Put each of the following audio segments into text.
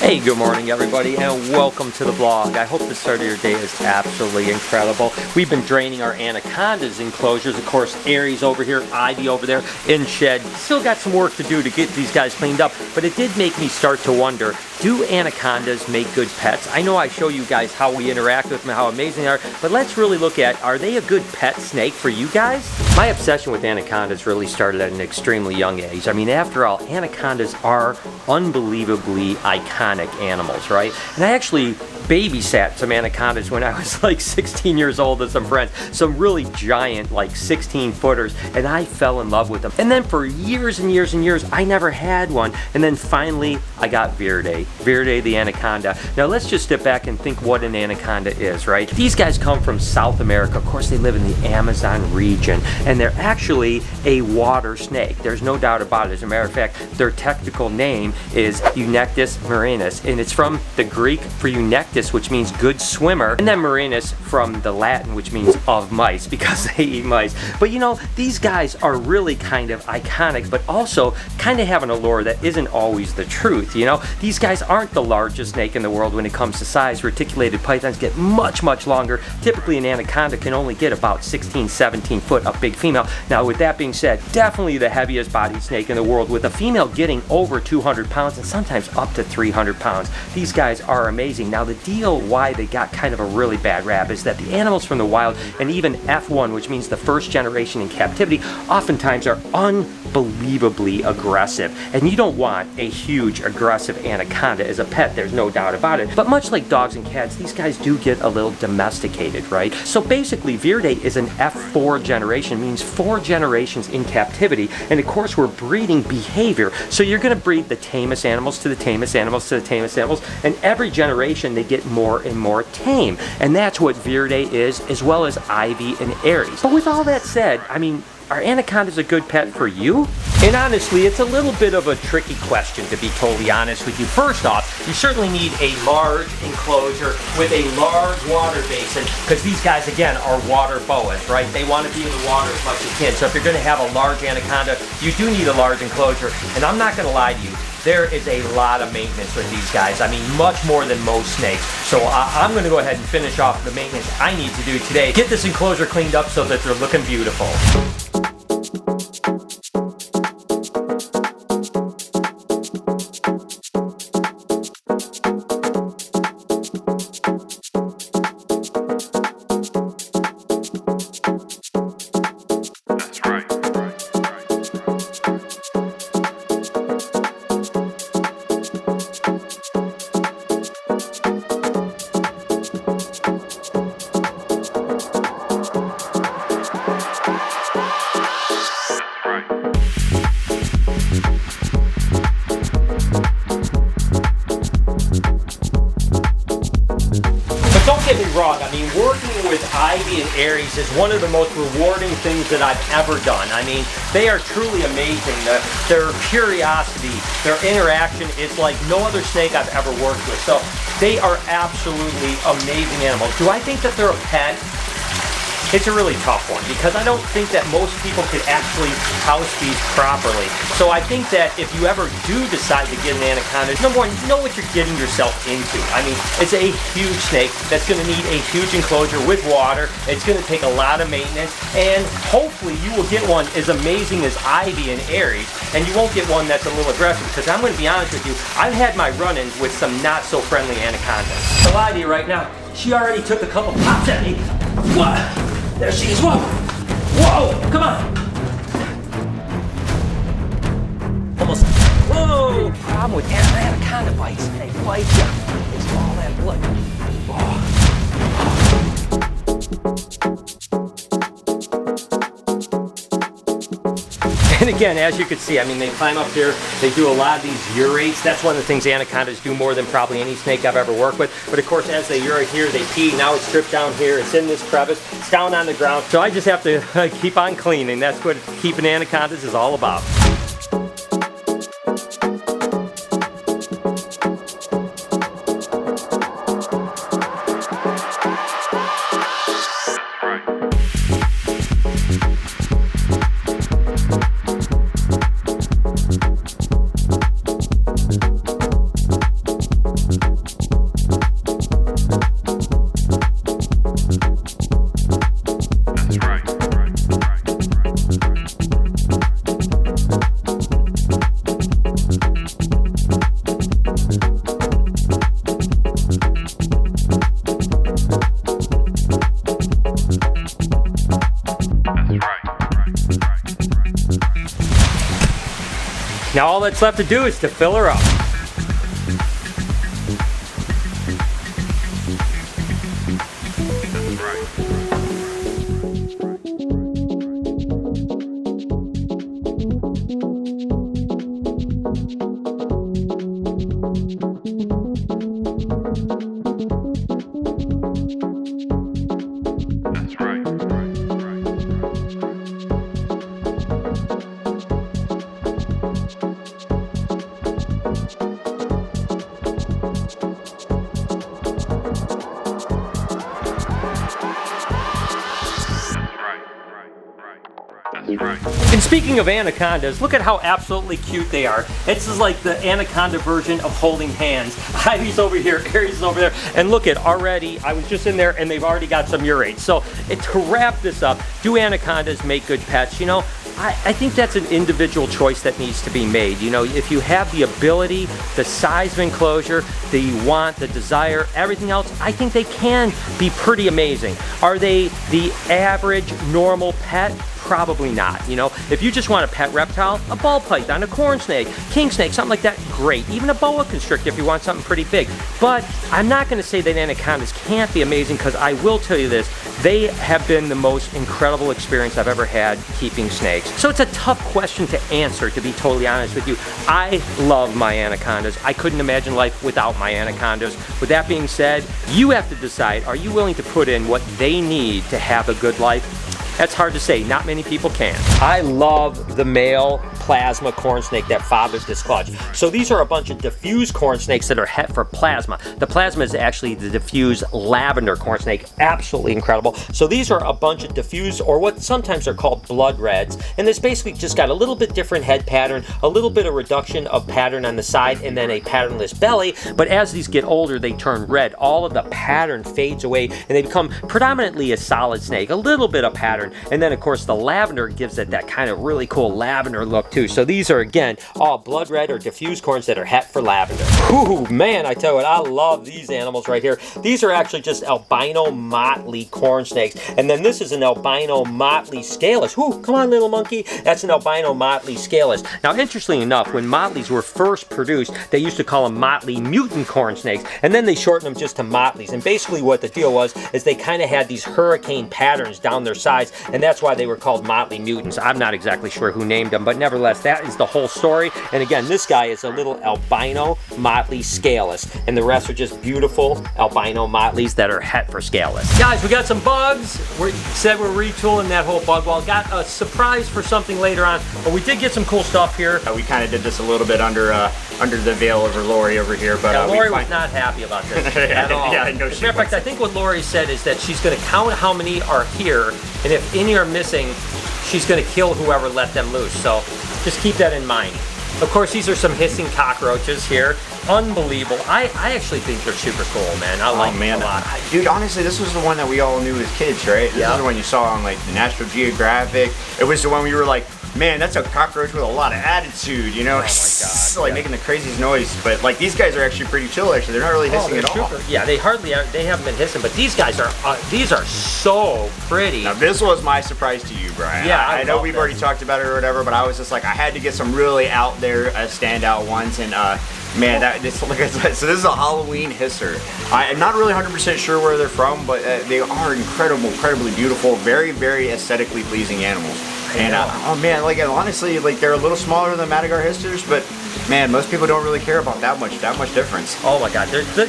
Hey, good morning everybody, and welcome to the vlog. I hope the start of your day is absolutely incredible. We've been draining our Anacondas enclosures. Of course, Aries over here, Ivy over there in shed. Still got some work to do to get these guys cleaned up, but it did make me start to wonder, do Anacondas make good pets? I know I show you guys how we interact with them, how amazing they are, but let's really look at, are they a good pet snake for you guys? My obsession with Anacondas really started at an extremely young age. I mean, after all, Anacondas are unbelievably iconic animals, right? And I actually babysat some Anacondas when I was like 16 years old with some friends, some really giant, like 16-footers, and I fell in love with them. And then for years and years and years, I never had one. And then finally, I got Verde the Anaconda. Now let's just step back and think what an Anaconda is, right? These guys come from South America. Of course, they live in the Amazon region, and they're actually a water snake. There's no doubt about it. As a matter of fact, their technical name is Eunectes marinus, and it's from the Greek for Eunectes, which means good swimmer, and then marinus from the Latin, which means of mice, because they eat mice. But you know, these guys are really kind of iconic, but also kind of have an allure that isn't always the truth, you know? These guys aren't the largest snake in the world when it comes to size. Reticulated pythons get much, much longer. Typically, an anaconda can only get about 16, 17 foot, a big female. Now, with that being said, definitely the heaviest bodied snake in the world, with a female getting over 200 pounds and sometimes up to 300 pounds. These guys are amazing. Now, the deal why they got kind of a really bad rap is that the animals from the wild, and even F1, which means the first generation in captivity, oftentimes are unbelievably aggressive. And you don't want a huge aggressive anaconda as a pet, there's no doubt about it. But much like dogs and cats, these guys do get a little domesticated, right? So basically, Verde is an F4 generation, means 4 generations in captivity. And of course, we're breeding behavior. So you're gonna breed the tamest animals to the tamest animals to the tamest animals, and every generation they get more and more tame. And that's what Verde is, as well as Ivy and Aries. But with all that said, I mean, are anacondas a good pet for you? And honestly, it's a little bit of a tricky question, to be totally honest with you. First off, you certainly need a large enclosure with a large water basin, because these guys, again, are water boas, right? They want to be in the water as much as they can. So if you're going to have a large anaconda, you do need a large enclosure. And I'm not going to lie to you, there is a lot of maintenance with these guys. I mean, much more than most snakes. So I'm going to go ahead and finish off the maintenance I need to do today. Get this enclosure cleaned up so that they're looking beautiful. Don't get me wrong, I mean, working with Ivy and Aries is one of the most rewarding things that I've ever done. I mean, they are truly amazing. Their curiosity, their interaction is like no other snake I've ever worked with. So they are absolutely amazing animals. Do I think that they're a pet? It's a really tough one, because I don't think that most people could actually house these properly. So I think that if you ever do decide to get an anaconda, number one, you know what you're getting yourself into. I mean, it's a huge snake that's going to need a huge enclosure with water. It's going to take a lot of maintenance, and hopefully you will get one as amazing as Ivy and Aries, and you won't get one that's a little aggressive, because I'm going to be honest with you, I've had my run-ins with some not so friendly anacondas. I'll lie to you right now, she already took a couple pops at me. What? There she is. Whoa! Whoa! Come on! Almost. Whoa! Problem with anaconda bites. They bite you. It's all that blood. Oh. And again, as you can see, I mean, they climb up here, they do a lot of these urates. That's one of the things anacondas do more than probably any snake I've ever worked with. But of course, as they urate here, they pee. Now it's stripped down here, it's in this crevice, it's down on the ground. So I just have to keep on cleaning. That's what keeping anacondas is all about. Now all that's left to do is to fill her up. And speaking of anacondas, look at how absolutely cute they are. This is like the anaconda version of holding hands. Ivy's over here, Aries is over there, and look at already, I was just in there and they've already got some urates. So to wrap this up, do anacondas make good pets? You know, I think that's an individual choice that needs to be made. You know, if you have the ability, the size of enclosure, the want, the desire, everything else, I think they can be pretty amazing. Are they the average normal pet? Probably not. You know, if you just want a pet reptile, a ball python, a corn snake, king snake, something like that, great. Even a boa constrictor if you want something pretty big. But I'm not going to say that anacondas can't be amazing, because I will tell you this, they have been the most incredible experience I've ever had keeping snakes. So it's a tough question to answer, to be totally honest with you. I love my anacondas. I couldn't imagine life without my anacondas. With that being said, you have to decide, are you willing to put in what they need to have a good life? That's hard to say. Not many people can. I love the male plasma corn snake that fathers this clutch. So these are a bunch of diffuse corn snakes that are het for plasma. The plasma is actually the diffuse lavender corn snake. Absolutely incredible. So these are a bunch of diffuse, or what sometimes are called blood reds. And this basically just got a little bit different head pattern, a little bit of reduction of pattern on the side, and then a patternless belly. But as these get older, they turn red. All of the pattern fades away and they become predominantly a solid snake. A little bit of pattern. And then of course the lavender gives it that kind of really cool lavender look too. So these are again all blood red or diffuse corns that are het for lavender. Ooh, man, I tell you what, I love these animals right here. These are actually just albino motley corn snakes. And then this is an albino motley scaleless. Ooh, come on little monkey. That's an albino motley scaleless. Now interestingly enough, when motleys were first produced, they used to call them motley mutant corn snakes, and then they shortened them just to motleys. And basically what the deal was is they kind of had these hurricane patterns down their sides, and that's why they were called motley mutants. I'm not exactly sure who named them, but nevertheless, that is the whole story. And again, this guy is a little albino motley scaleless, and the rest are just beautiful albino motleys that are het for scaleless. Guys, we got some bugs. We said we're retooling that whole bug wall. Got a surprise for something later on, but we did get some cool stuff here. We kind of did this a little bit under the veil over Lori over here, but yeah, Lori was not happy about this at all. Yeah, no, as a matter of fact, I think what Lori said is that she's going to count how many are here, and if any are missing, she's going to kill whoever let them loose. So just keep that in mind. Of course, these are some hissing cockroaches here. Unbelievable. I actually think they're super cool, man. I like them a lot. Dude, honestly, this was the one that we all knew as kids, right? This is the one you saw on like the National Geographic. It was the one we were like, man, that's a cockroach with a lot of attitude, you know? Oh my God. Like making the craziest noise. But like these guys are actually pretty chill, actually. They're not really hissing at all. Yeah, they haven't been hissing, but these guys are, these are so pretty. Now this was my surprise to you, Brian. Yeah, I know we've already talked about it or whatever, but I was just like, I had to get some really out there standout ones, and man, like I said, so this is a Halloween hisser. I'm not really 100% sure where they're from, but they are incredibly beautiful, very, very aesthetically pleasing animals. And oh man, like honestly, like they're a little smaller than Madagascar histers, but man, most people don't really care about that much difference. Oh my God,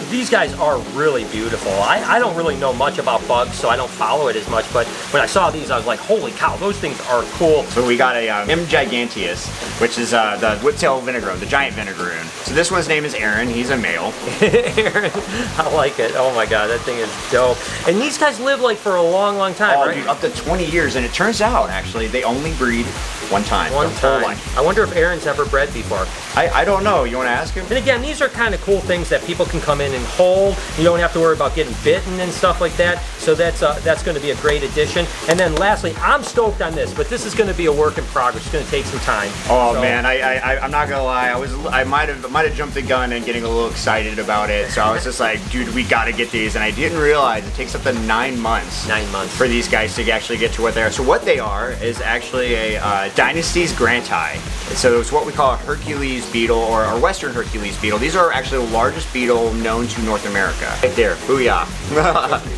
these guys are really beautiful. I don't really know much about bugs, so I don't follow it as much, but when I saw these, I was like, holy cow, those things are cool. So we got a M. giganteus, which is the whiptail vinegaroon, the giant vinegaroon. So this one's name is Aaron, he's a male. Aaron, I like it. Oh my God, that thing is dope. And these guys live like for a long time, right? Dude, up to 20 years, and it turns out, actually, they only breed one time. One time. I wonder if Aaron's ever bred before. I don't know. You want to ask him? And again, these are kind of cool things that people can come in and hold. You don't have to worry about getting bitten and stuff like that. So that's going to be a great addition. And then lastly, I'm stoked on this, but this is going to be a work in progress. It's going to take some time. Oh so, man, I'm not gonna lie. I might have jumped the gun and getting a little excited about it. So I was just like, dude, we got to get these, and I didn't realize it takes up to 9 months. 9 months for these guys to actually get to what they are. So what they are is actually a Dynasty's Granti. So it's what we call a Hercules beetle, or a Western Hercules beetle. These are actually the largest beetle known to North America. Right there, booyah.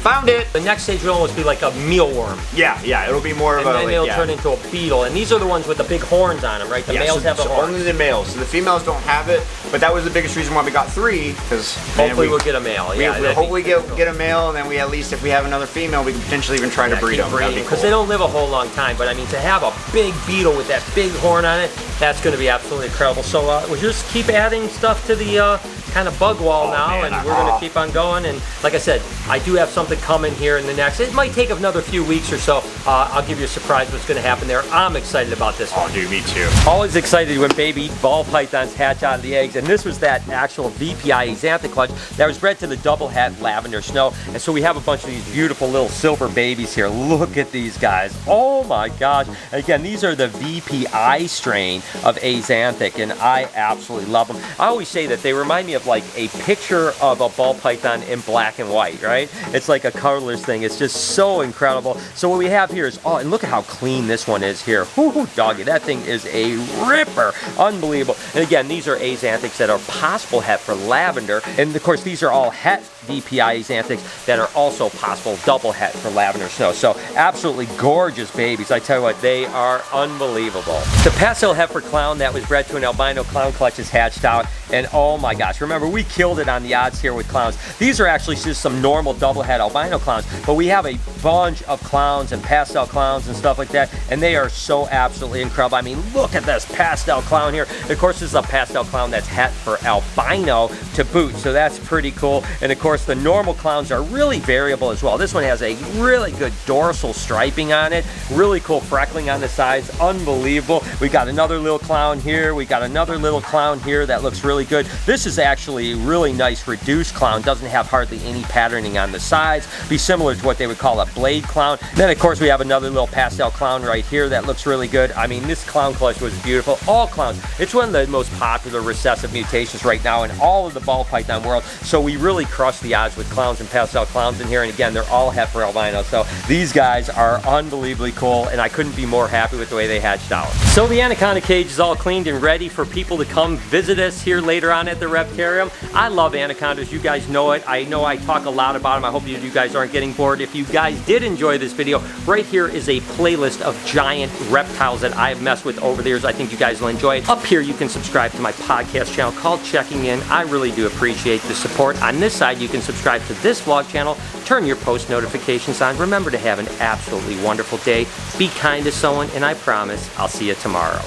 Found it! The next stage will almost be like a mealworm. Yeah, it'll be more of a... And then it'll turn into a beetle. And these are the ones with the big horns on them, right? The males have the horns. Only the males. So the females don't have it, but that was the biggest reason why we got 3, because... Hopefully we'll get a male, yeah. We'll hopefully get a male, and then we at least, if we have another female, we can potentially even try to breed them. Because they don't live a whole long time, but I mean, to have a big beetle with that big horn on it, that's going to be absolutely incredible. So we'll just keep adding stuff to the kind of bug wall now, and we're going to keep on going. And like I said, I do have something coming here in the next, it might take another few weeks or so. I'll give you a surprise what's going to happen there. I'm excited about this one. Oh, dude, me too. Always excited when baby ball pythons hatch out of the eggs, and this was that actual VPI Axanthic clutch that was bred to the double het lavender snow. And so we have a bunch of these beautiful little silver babies here. Look at these guys. Oh my gosh. And again, these are the VPI strain of Axanthic, and I absolutely love them. I always say that they remind me of like a picture of a ball python in black and white, right? It's like a colorless thing. It's just so incredible. So what we have here is, oh, and look at how clean this one is here. Whoo, doggy, that thing is a ripper. Unbelievable. And again, these are Axanthics that are possible het for lavender. And of course, these are all het VPI Axanthics that are also possible double het for lavender snow. So absolutely gorgeous babies. I tell you what, they are unbelievable. The pastel heifer clown that was bred to an albino clown clutch is hatched out, and oh my gosh, remember we killed it on the odds here with clowns. These are actually just some normal double het albino clowns, but we have a bunch of clowns and pastel clowns and stuff like that, and they are so absolutely incredible. I mean, look at this pastel clown here. Of course, this is a pastel clown that's het for albino to boot, so that's pretty cool. And of course, the normal clowns are really variable as well. This one has a really good dorsal striping on it, really cool freckling on the sides, unbelievable. We got another little clown here, we got another little clown here that looks really good. This is actually a really nice reduced clown, doesn't have hardly any patterning on the sides, be similar to what they would call a blade clown. Then of course we have another little pastel clown right here that looks really good. I mean, this clown clutch was beautiful. All clowns, it's one of the most popular recessive mutations right now in all of the ball python world, so we really crushed the odds with clowns and pastel clowns in here. And again, they're all het for albino, so these guys are unbelievably cool, and I couldn't be more happy with the way they hatched out. So the Anaconda cage is all cleaned and ready for people to come visit us here later on at the Reptarium. I love Anacondas, you guys know it. I know I talk a lot about them. I hope you guys aren't getting bored. If you guys did enjoy this video, right here is a playlist of giant reptiles that I've messed with over the years. I think you guys will enjoy it. Up here you can subscribe to my podcast channel called Checking In. I really do appreciate the support. On this side you can subscribe to this vlog channel, turn your post notifications on. Remember to have an absolutely wonderful day. Be kind to someone, and I promise I'll see you tomorrow.